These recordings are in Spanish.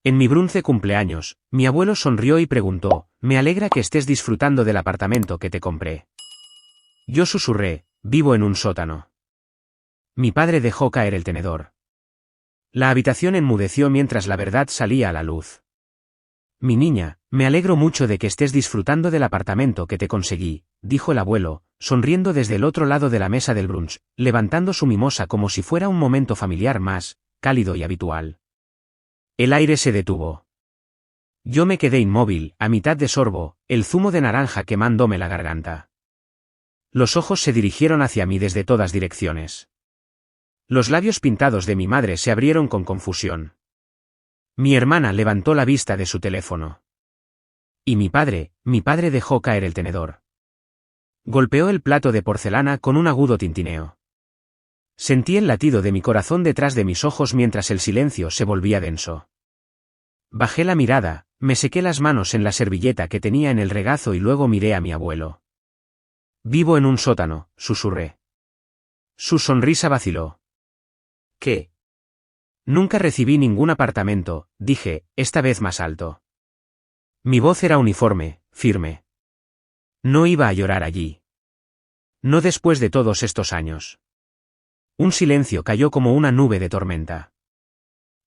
En mi bronce cumpleaños, mi abuelo sonrió y preguntó, «Me alegra que estés disfrutando del apartamento que te compré». Yo susurré, «Vivo en un sótano». Mi padre dejó caer el tenedor. La habitación enmudeció mientras la verdad salía a la luz. «Mi niña, me alegro mucho de que estés disfrutando del apartamento que te conseguí», dijo el abuelo, sonriendo desde el otro lado de la mesa del brunch, levantando su mimosa como si fuera un momento familiar más, cálido y habitual. El aire se detuvo. Yo me quedé inmóvil, a mitad de sorbo, el zumo de naranja quemándome la garganta. Los ojos se dirigieron hacia mí desde todas direcciones. Los labios pintados de mi madre se abrieron con confusión. Mi hermana levantó la vista de su teléfono. Y mi padre dejó caer el tenedor. Golpeó el plato de porcelana con un agudo tintineo. Sentí el latido de mi corazón detrás de mis ojos mientras el silencio se volvía denso. Bajé la mirada, me sequé las manos en la servilleta que tenía en el regazo y luego miré a mi abuelo. «Vivo en un sótano», susurré. Su sonrisa vaciló. «¿Qué?» «Nunca recibí ningún apartamento», dije, esta vez más alto. Mi voz era uniforme, firme. No iba a llorar allí. No después de todos estos años. Un silencio cayó como una nube de tormenta.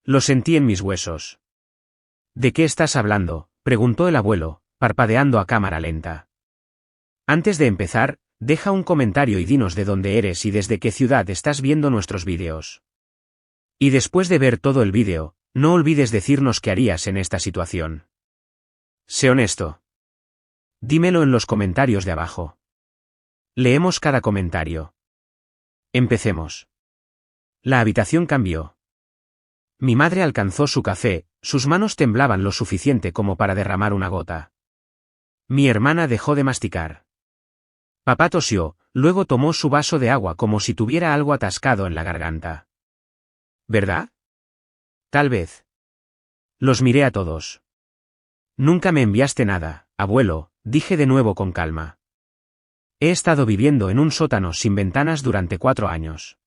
Lo sentí en mis huesos. «¿De qué estás hablando?», preguntó el abuelo, parpadeando a cámara lenta. «Antes de empezar, deja un comentario y dinos de dónde eres y desde qué ciudad estás viendo nuestros vídeos. Y después de ver todo el vídeo, no olvides decirnos qué harías en esta situación. Sé honesto. Dímelo en los comentarios de abajo. Leemos cada comentario. Empecemos». La habitación cambió. Mi madre alcanzó su café, sus manos temblaban lo suficiente como para derramar una gota. Mi hermana dejó de masticar. Papá tosió, luego tomó su vaso de agua como si tuviera algo atascado en la garganta. «¿Verdad? Tal vez». Los miré a todos. «Nunca me enviaste nada, abuelo», dije de nuevo con calma. «He estado viviendo en un sótano sin ventanas durante 4 años.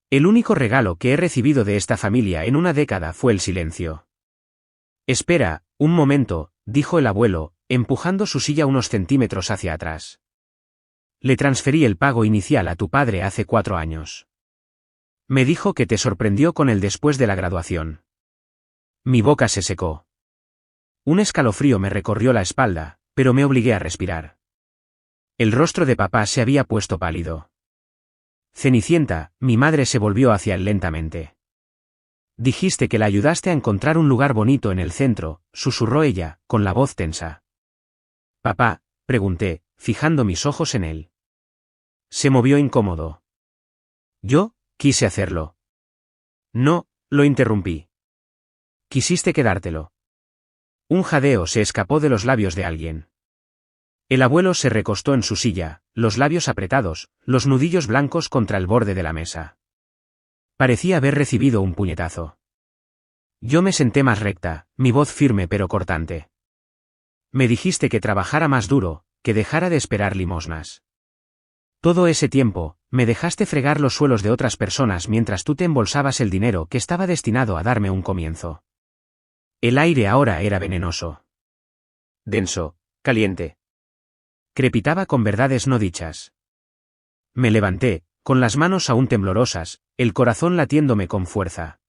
El único regalo que he recibido de esta familia en una década fue el silencio». «Espera, un momento», dijo el abuelo, empujando su silla unos centímetros hacia atrás. «Le transferí el pago inicial a tu padre hace 4 años. Me dijo que te sorprendió con él después de la graduación». Mi boca se secó. Un escalofrío me recorrió la espalda, pero me obligué a respirar. El rostro de papá se había puesto pálido. «Cenicienta», mi madre se volvió hacia él lentamente. «Dijiste que la ayudaste a encontrar un lugar bonito en el centro», susurró ella, con la voz tensa. «Papá», pregunté, fijando mis ojos en él. Se movió incómodo. «Yo quise hacerlo». «No», lo interrumpí. «Quisiste quedártelo». Un jadeo se escapó de los labios de alguien. El abuelo se recostó en su silla, los labios apretados, los nudillos blancos contra el borde de la mesa. Parecía haber recibido un puñetazo. Yo me senté más recta, mi voz firme pero cortante. «Me dijiste que trabajara más duro, que dejara de esperar limosnas. Todo ese tiempo, me dejaste fregar los suelos de otras personas mientras tú te embolsabas el dinero que estaba destinado a darme un comienzo». El aire ahora era venenoso. Denso, caliente. Crepitaba con verdades no dichas. Me levanté, con las manos aún temblorosas, el corazón latiéndome con fuerza.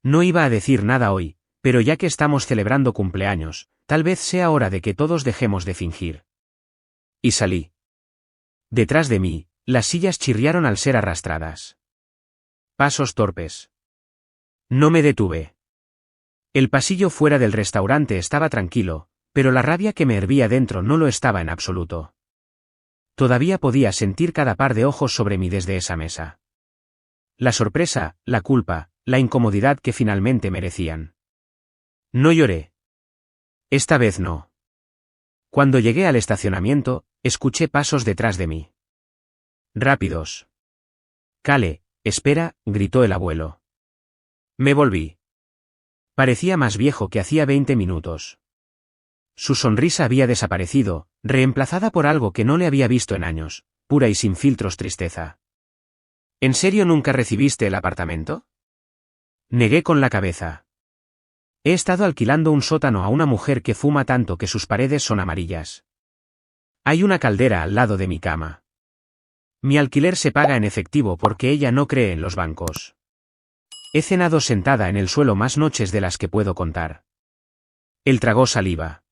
No iba a decir nada hoy, pero ya que estamos celebrando cumpleaños, tal vez sea hora de que todos dejemos de fingir. Y salí. Detrás de mí, las sillas chirriaron al ser arrastradas. Pasos torpes. No me detuve. El pasillo fuera del restaurante estaba tranquilo, pero la rabia que me hervía dentro no lo estaba en absoluto. Todavía podía sentir cada par de ojos sobre mí desde esa mesa. La sorpresa, la culpa, la incomodidad que finalmente merecían. No lloré. Esta vez no. Cuando llegué al estacionamiento, escuché pasos detrás de mí. Rápidos. «Cale, espera», gritó el abuelo. Me volví. Parecía más viejo que hacía 20 minutos. Su sonrisa había desaparecido, reemplazada por algo que no le había visto en años, pura y sin filtros tristeza. ¿En serio nunca recibiste el apartamento? Negué con la cabeza. He estado alquilando un sótano a una mujer que fuma tanto que sus paredes son amarillas. Hay una caldera al lado de mi cama. Mi alquiler se paga en efectivo porque ella no cree en los bancos. He cenado sentada en el suelo más noches de las que puedo contar. Él tragó saliva.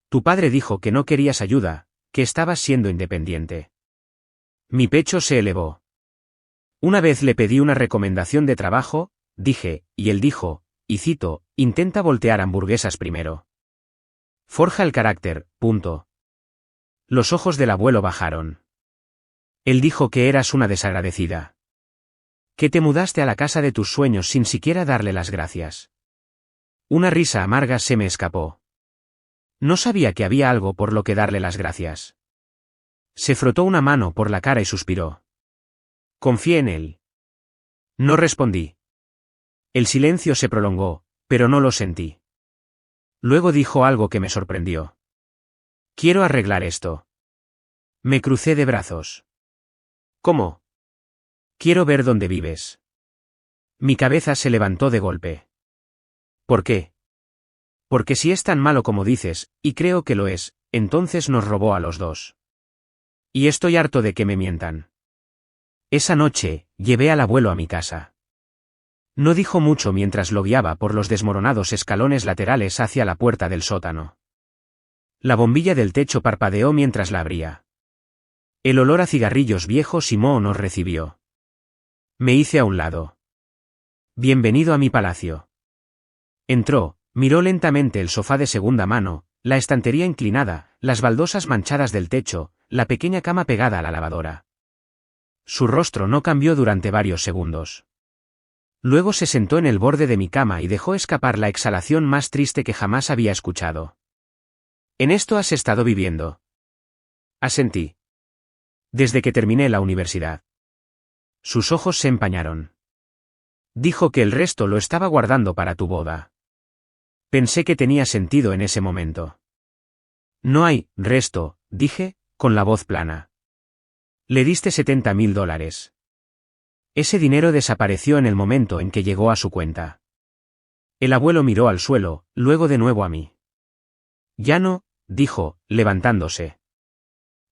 Tu padre dijo que no querías ayuda, que estabas siendo independiente. Mi pecho se elevó. Una vez le pedí una recomendación de trabajo, dije, y él dijo, y cito, intenta voltear hamburguesas primero. Forja el carácter, punto. Los ojos del abuelo bajaron. Él dijo que eras una desagradecida. Que te mudaste a la casa de tus sueños sin siquiera darle las gracias. Una risa amarga se me escapó. No sabía que había algo por lo que darle las gracias. Se frotó una mano por la cara y suspiró. Confié en él. No respondí. El silencio se prolongó, pero no lo sentí. Luego dijo algo que me sorprendió. Quiero arreglar esto. Me crucé de brazos. ¿Cómo? Quiero ver dónde vives. Mi cabeza se levantó de golpe. ¿Por qué? Porque si es tan malo como dices, y creo que lo es, entonces nos robó a los dos. Y estoy harto de que me mientan. Esa noche, llevé al abuelo a mi casa. No dijo mucho mientras lo guiaba por los desmoronados escalones laterales hacia la puerta del sótano. La bombilla del techo parpadeó mientras la abría. El olor a cigarrillos viejos y moho nos recibió. Me hice a un lado. Bienvenido a mi palacio. Entró, miró lentamente el sofá de segunda mano, la estantería inclinada, las baldosas manchadas del techo, la pequeña cama pegada a la lavadora. Su rostro no cambió durante varios segundos. Luego se sentó en el borde de mi cama y dejó escapar la exhalación más triste que jamás había escuchado. ¿En esto has estado viviendo? Asentí. Desde que terminé la universidad. Sus ojos se empañaron. Dijo que el resto lo estaba guardando para tu boda. Pensé que tenía sentido en ese momento. No hay resto, dije, con la voz plana. Le diste $70.000. Ese dinero desapareció en el momento en que llegó a su cuenta. El abuelo miró al suelo, luego de nuevo a mí. Ya no, dijo, levantándose.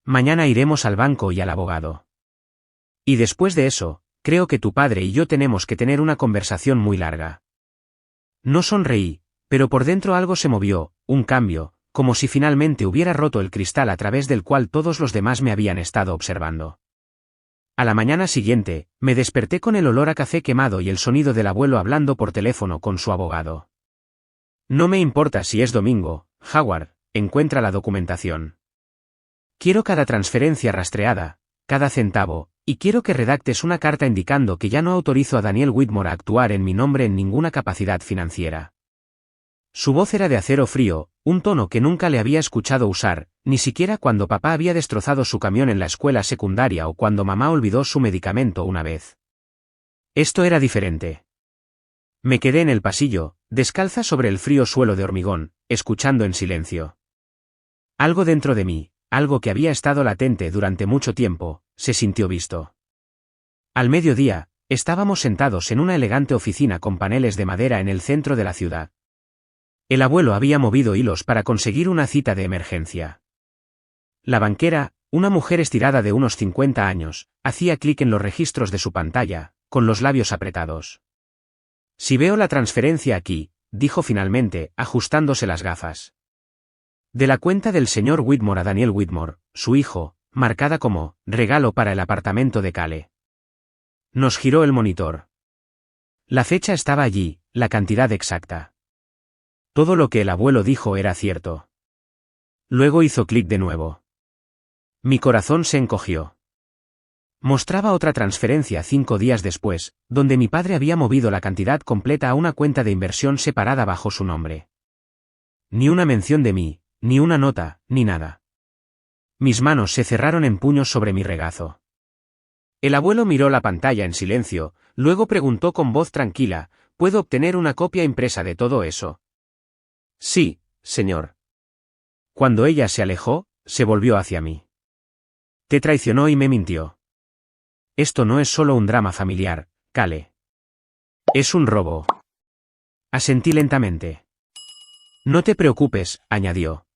Mañana iremos al banco y al abogado. Y después de eso, creo que tu padre y yo tenemos que tener una conversación muy larga. No sonreí, pero por dentro algo se movió, un cambio, como si finalmente hubiera roto el cristal a través del cual todos los demás me habían estado observando. A la mañana siguiente, me desperté con el olor a café quemado y el sonido del abuelo hablando por teléfono con su abogado. No me importa si es domingo, Howard, encuentra la documentación. Quiero cada transferencia rastreada, cada centavo, y quiero que redactes una carta indicando que ya no autorizo a Daniel Whitmore a actuar en mi nombre en ninguna capacidad financiera. Su voz era de acero frío, un tono que nunca le había escuchado usar, ni siquiera cuando papá había destrozado su camión en la escuela secundaria o cuando mamá olvidó su medicamento una vez. Esto era diferente. Me quedé en el pasillo, descalza sobre el frío suelo de hormigón, escuchando en silencio. Algo dentro de mí, algo que había estado latente durante mucho tiempo, se sintió visto. Al mediodía, estábamos sentados en una elegante oficina con paneles de madera en el centro de la ciudad. El abuelo había movido hilos para conseguir una cita de emergencia. La banquera, una mujer estirada de unos 50 años, hacía clic en los registros de su pantalla, con los labios apretados. Si veo la transferencia aquí, dijo finalmente, ajustándose las gafas. De la cuenta del señor Whitmore a Daniel Whitmore, su hijo, marcada como regalo para el apartamento de Cale. Nos giró el monitor. La fecha estaba allí, la cantidad exacta. Todo lo que el abuelo dijo era cierto. Luego hizo clic de nuevo. Mi corazón se encogió. Mostraba otra transferencia 5 días después, donde mi padre había movido la cantidad completa a una cuenta de inversión separada bajo su nombre. Ni una mención de mí, ni una nota, ni nada. Mis manos se cerraron en puños sobre mi regazo. El abuelo miró la pantalla en silencio, luego preguntó con voz tranquila, ¿puedo obtener una copia impresa de todo eso? Sí, señor. Cuando ella se alejó, se volvió hacia mí. Te traicionó y me mintió. Esto no es solo un drama familiar, Cale. Es un robo. Asentí lentamente. No te preocupes, añadió.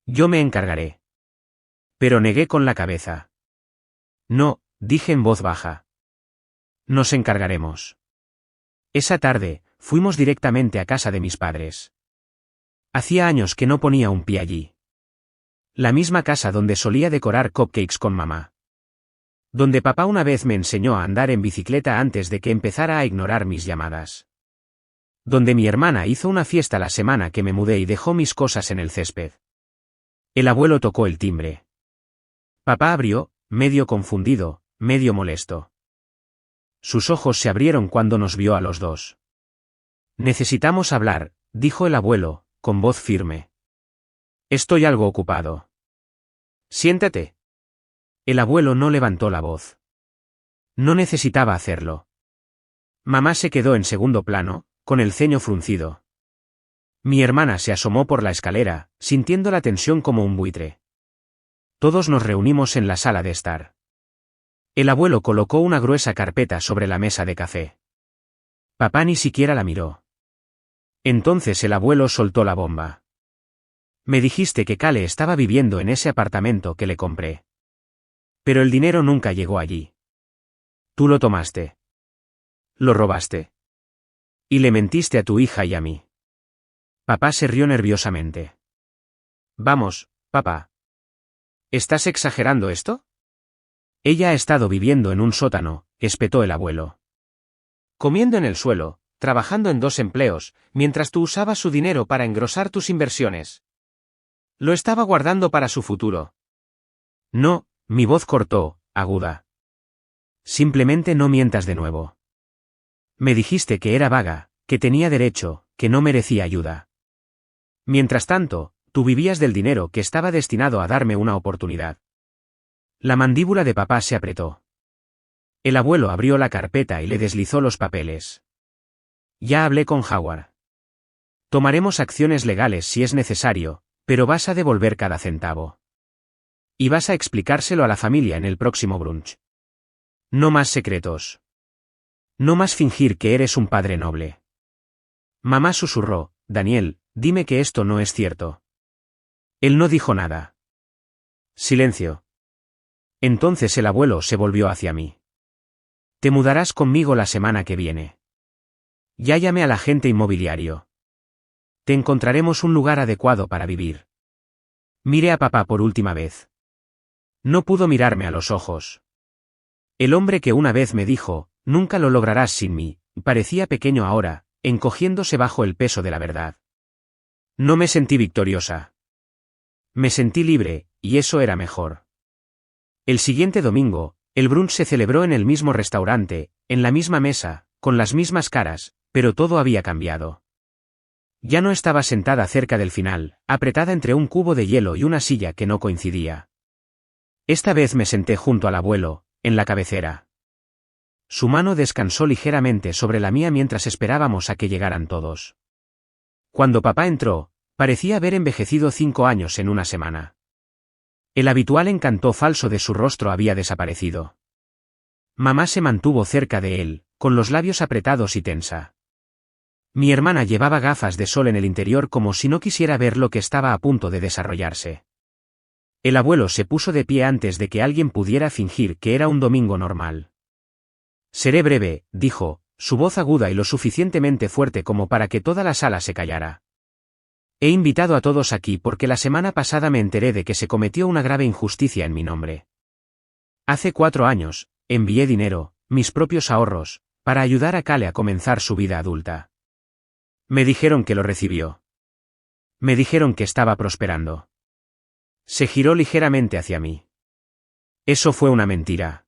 Yo me encargaré. Pero negué con la cabeza. No, dije en voz baja. Nos encargaremos. Esa tarde, fuimos directamente a casa de mis padres. Hacía años que no ponía un pie allí. La misma casa donde solía decorar cupcakes con mamá. Donde papá una vez me enseñó a andar en bicicleta antes de que empezara a ignorar mis llamadas. Donde mi hermana hizo una fiesta la semana que me mudé y dejó mis cosas en el césped. El abuelo tocó el timbre. Papá abrió, medio confundido, medio molesto. Sus ojos se abrieron cuando nos vio a los dos. Necesitamos hablar, dijo el abuelo, con voz firme. Estoy algo ocupado. Siéntate. El abuelo no levantó la voz. No necesitaba hacerlo. Mamá se quedó en segundo plano, con el ceño fruncido. Mi hermana se asomó por la escalera, sintiendo la tensión como un buitre. Todos nos reunimos en la sala de estar. El abuelo colocó una gruesa carpeta sobre la mesa de café. Papá ni siquiera la miró. Entonces el abuelo soltó la bomba. Me dijiste que Cale estaba viviendo en ese apartamento que le compré. Pero el dinero nunca llegó allí. Tú lo tomaste. Lo robaste. Y le mentiste a tu hija y a mí. Papá se rió nerviosamente. Vamos, papá. ¿Estás exagerando esto? Ella ha estado viviendo en un sótano, espetó el abuelo. Comiendo en el suelo, trabajando en 2 empleos, mientras tú usabas su dinero para engrosar tus inversiones. Lo estaba guardando para su futuro. No, mi voz cortó, aguda. Simplemente no mientas de nuevo. Me dijiste que era vaga, que tenía derecho, que no merecía ayuda. Mientras tanto, tú vivías del dinero que estaba destinado a darme una oportunidad. La mandíbula de papá se apretó. El abuelo abrió la carpeta y le deslizó los papeles. Ya hablé con Howard. Tomaremos acciones legales si es necesario, pero vas a devolver cada centavo. Y vas a explicárselo a la familia en el próximo brunch. No más secretos. No más fingir que eres un padre noble. Mamá susurró, Daniel, dime que esto no es cierto. Él no dijo nada. Silencio. Entonces el abuelo se volvió hacia mí. Te mudarás conmigo la semana que viene. Ya llamé al agente inmobiliario. Te encontraremos un lugar adecuado para vivir. Miré a papá por última vez. No pudo mirarme a los ojos. El hombre que una vez me dijo, nunca lo lograrás sin mí, parecía pequeño ahora, encogiéndose bajo el peso de la verdad. No me sentí victoriosa. Me sentí libre, y eso era mejor. El siguiente domingo, el brunch se celebró en el mismo restaurante, en la misma mesa, con las mismas caras, pero todo había cambiado. Ya no estaba sentada cerca del final, apretada entre un cubo de hielo y una silla que no coincidía. Esta vez me senté junto al abuelo, en la cabecera. Su mano descansó ligeramente sobre la mía mientras esperábamos a que llegaran todos. Cuando papá entró, parecía haber envejecido 5 años en una semana. El habitual encanto falso de su rostro había desaparecido. Mamá se mantuvo cerca de él, con los labios apretados y tensa. Mi hermana llevaba gafas de sol en el interior como si no quisiera ver lo que estaba a punto de desarrollarse. El abuelo se puso de pie antes de que alguien pudiera fingir que era un domingo normal. Seré breve, dijo, su voz aguda y lo suficientemente fuerte como para que toda la sala se callara. He invitado a todos aquí porque la semana pasada me enteré de que se cometió una grave injusticia en mi nombre. Hace 4 años, envié dinero, mis propios ahorros, para ayudar a Cale a comenzar su vida adulta. Me dijeron que lo recibió. Me dijeron que estaba prosperando. Se giró ligeramente hacia mí. Eso fue una mentira.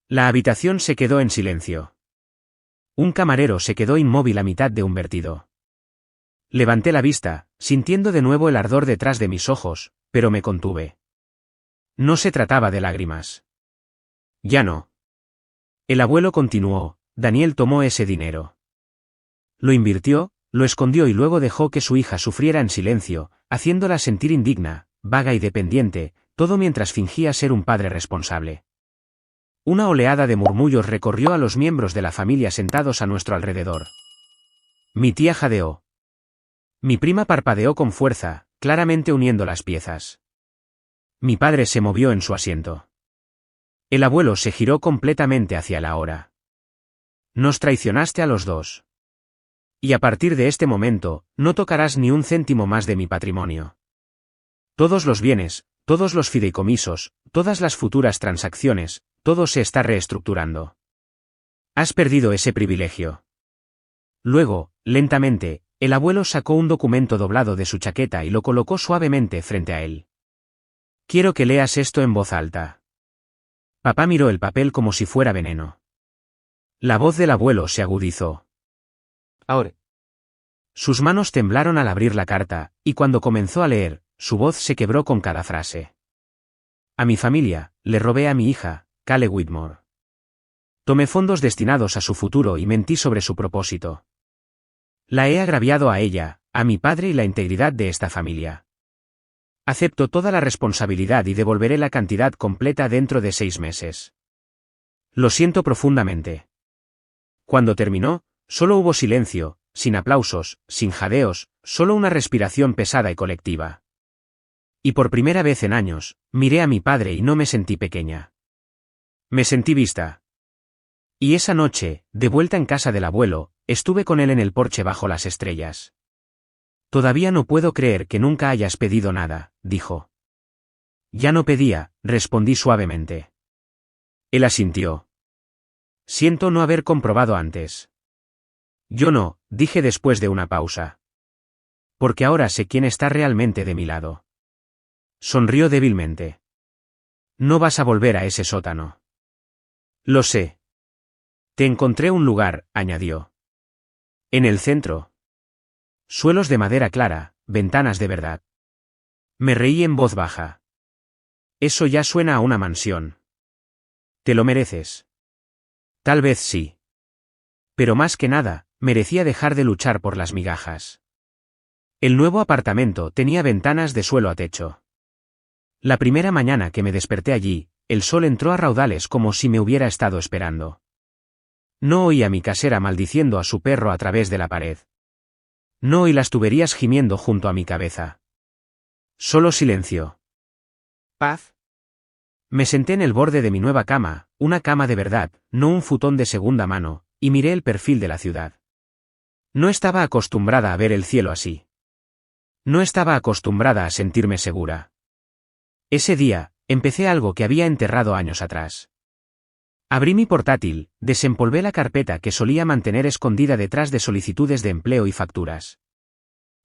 La habitación se quedó en silencio. Un camarero se quedó inmóvil a mitad de un vertido. Levanté la vista, sintiendo de nuevo el ardor detrás de mis ojos, pero me contuve. No se trataba de lágrimas. Ya no. El abuelo continuó, Daniel tomó ese dinero. Lo invirtió, lo escondió y luego dejó que su hija sufriera en silencio, haciéndola sentir indigna, vaga y dependiente, todo mientras fingía ser un padre responsable. Una oleada de murmullos recorrió a los miembros de la familia sentados a nuestro alrededor. Mi tía jadeó. Mi prima parpadeó con fuerza, claramente uniendo las piezas. Mi padre se movió en su asiento. El abuelo se giró completamente hacia la hora. Nos traicionaste a los dos. Y a partir de este momento, no tocarás ni un céntimo más de mi patrimonio. Todos los bienes, todos los fideicomisos, todas las futuras transacciones, todo se está reestructurando. Has perdido ese privilegio. Luego, lentamente, el abuelo sacó un documento doblado de su chaqueta y lo colocó suavemente frente a él. Quiero que leas esto en voz alta. Papá miró el papel como si fuera veneno. La voz del abuelo se agudizó. Ahora. Sus manos temblaron al abrir la carta, y cuando comenzó a leer, su voz se quebró con cada frase. A mi familia, le robé a mi hija, Cale Whitmore. Tomé fondos destinados a su futuro y mentí sobre su propósito. La he agraviado a ella, a mi padre y la integridad de esta familia. Acepto toda la responsabilidad y devolveré la cantidad completa dentro de 6 meses. Lo siento profundamente. Cuando terminó, solo hubo silencio, sin aplausos, sin jadeos, solo una respiración pesada y colectiva. Y por primera vez en años, miré a mi padre y no me sentí pequeña. Me sentí vista. Y esa noche, de vuelta en casa del abuelo, estuve con él en el porche bajo las estrellas. Todavía no puedo creer que nunca hayas pedido nada, dijo. Ya no pedía, respondí suavemente. Él asintió. Siento no haber comprobado antes. Yo no, dije después de una pausa. Porque ahora sé quién está realmente de mi lado. Sonrió débilmente. No vas a volver a ese sótano. Lo sé. Te encontré un lugar, añadió. En el centro. Suelos de madera clara, ventanas de verdad. Me reí en voz baja. Eso ya suena a una mansión. ¿Te lo mereces? Tal vez sí. Pero más que nada, merecía dejar de luchar por las migajas. El nuevo apartamento tenía ventanas de suelo a techo. La primera mañana que me desperté allí, el sol entró a raudales como si me hubiera estado esperando. No oí a mi casera maldiciendo a su perro a través de la pared. No oí las tuberías gimiendo junto a mi cabeza. Solo silencio. Paz. Me senté en el borde de mi nueva cama, una cama de verdad, no un futón de segunda mano, y miré el perfil de la ciudad. No estaba acostumbrada a ver el cielo así. No estaba acostumbrada a sentirme segura. Ese día, empecé algo que había enterrado años atrás. Abrí mi portátil, desempolvé la carpeta que solía mantener escondida detrás de solicitudes de empleo y facturas.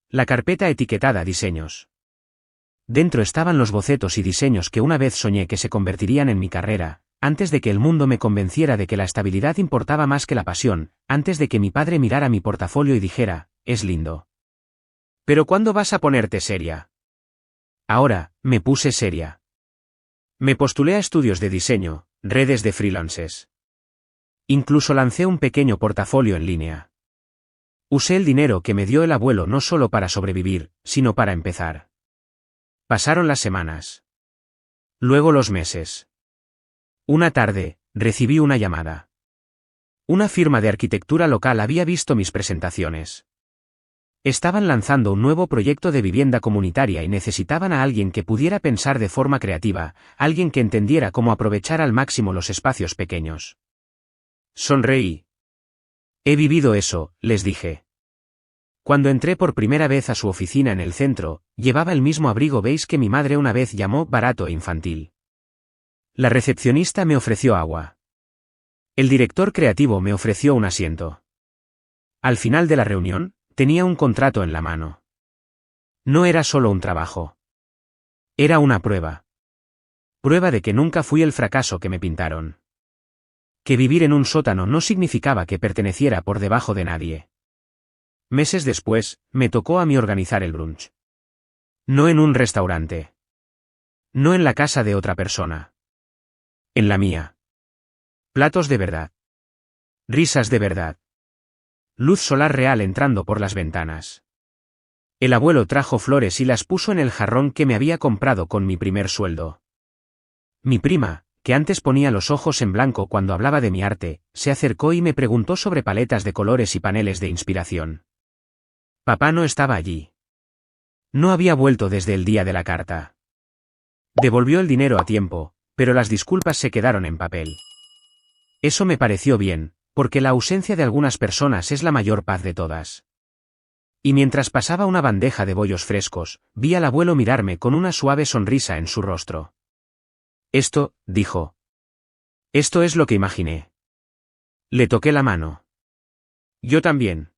La carpeta etiquetada diseños. Dentro estaban los bocetos y diseños que una vez soñé que se convertirían en mi carrera, antes de que el mundo me convenciera de que la estabilidad importaba más que la pasión, antes de que mi padre mirara mi portafolio y dijera, es lindo. ¿Pero cuándo vas a ponerte seria? Ahora, me puse seria. Me postulé a estudios de diseño, redes de freelances. Incluso lancé un pequeño portafolio en línea. Usé el dinero que me dio el abuelo no solo para sobrevivir, sino para empezar. Pasaron las semanas. Luego los meses. Una tarde, recibí una llamada. Una firma de arquitectura local había visto mis presentaciones. Estaban lanzando un nuevo proyecto de vivienda comunitaria y necesitaban a alguien que pudiera pensar de forma creativa, alguien que entendiera cómo aprovechar al máximo los espacios pequeños. Sonreí. He vivido eso, les dije. Cuando entré por primera vez a su oficina en el centro, llevaba el mismo abrigo beige que mi madre una vez llamó barato e infantil. La recepcionista me ofreció agua. El director creativo me ofreció un asiento. Al final de la reunión, tenía un contrato en la mano. No era solo un trabajo. Era una prueba. Prueba de que nunca fui el fracaso que me pintaron. Que vivir en un sótano no significaba que perteneciera por debajo de nadie. Meses después, me tocó a mí organizar el brunch. No en un restaurante. No en la casa de otra persona. En la mía. Platos de verdad. Risas de verdad. Luz solar real entrando por las ventanas. El abuelo trajo flores y las puso en el jarrón que me había comprado con mi primer sueldo. Mi prima, que antes ponía los ojos en blanco cuando hablaba de mi arte, se acercó y me preguntó sobre paletas de colores y paneles de inspiración. Papá no estaba allí. No había vuelto desde el día de la carta. Devolvió el dinero a tiempo, pero las disculpas se quedaron en papel. Eso me pareció bien, porque la ausencia de algunas personas es la mayor paz de todas. Y mientras pasaba una bandeja de bollos frescos, vi al abuelo mirarme con una suave sonrisa en su rostro. Esto, dijo. Esto es lo que imaginé. Le toqué la mano. Yo también.